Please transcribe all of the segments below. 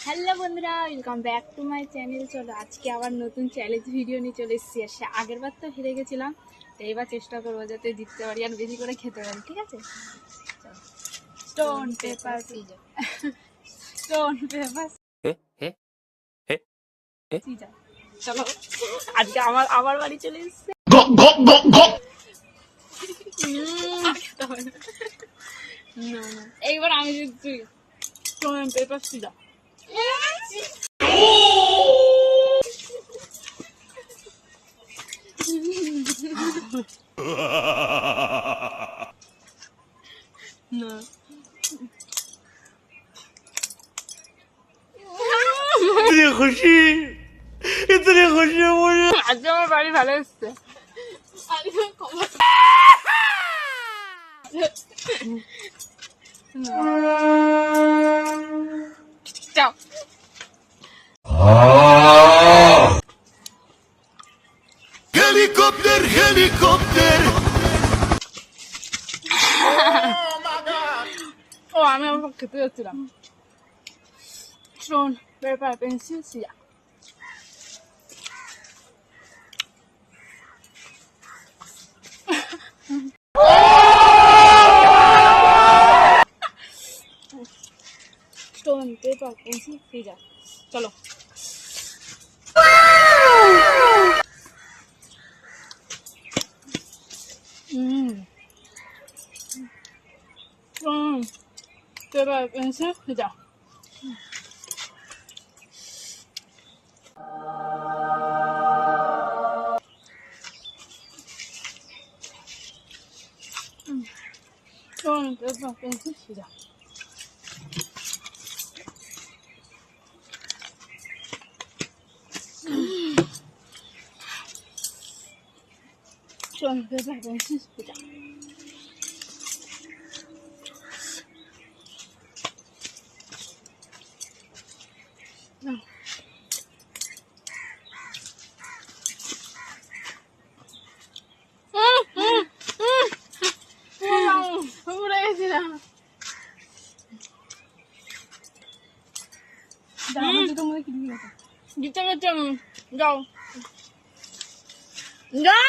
Hello বন্ধুরা, welcome back to my channel. চলো আজকে আবার নতুন চ্যালেঞ্জ ভিডিও নিয়ে চলে এসেছি। আর আগের বার তো হেরে গেছিলাম, তো এবার চেষ্টা করবো যাতে জিততে পারি আর বেশি করে খেতে পারি, ঠিক আছে? Stone paper scissor, stone paper scissor. চলো আজকে আমার বাড়ি চলে এসছে। এইবার আমি জিতছি। Stone paper scissor. No. इतनी खुशी मुझे आज আমার বাড়ি ভালো এসছে। চাও हेलीकॉप्टर ও আমি আমার খেতে যাচ্ছিলাম। Stone paper pencil scissor. Stone paper pencil scissor. চলো paper pencil scissor. Stone paper pencil scissor. Stone paper pencil scissor. যাও যাও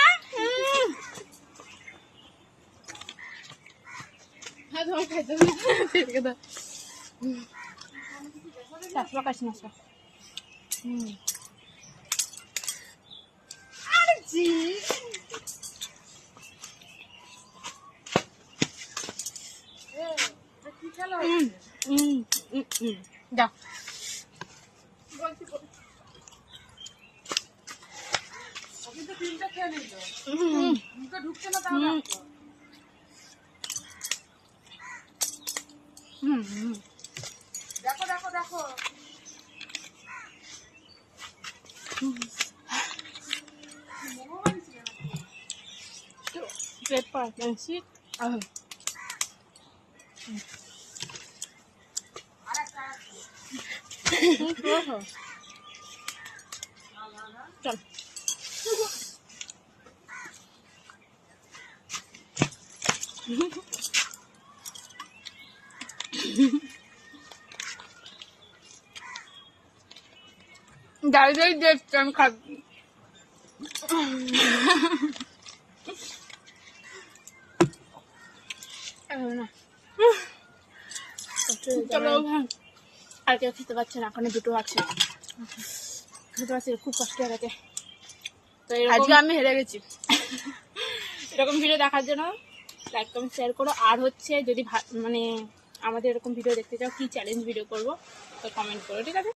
দেখো পেপার পেন্সিল চল দাঁড়িয়ে দেখছি আমি খাবো চলো আর কেউ খেতে পারছে না, ওখানে দুটো আছে খেতে পারছে, খুব কষ্ট হয়ে গেছে। তো আজকে আমি হেরে গেছি। এরকম ভিডিও দেখার জন্য লাইক কমেন্ট শেয়ার করো। আর হচ্ছে যদি মানে আমাদের এরকম ভিডিও দেখতে চাও, কি চ্যালেঞ্জ ভিডিও করবো, তো কমেন্ট করো, ঠিক আছে?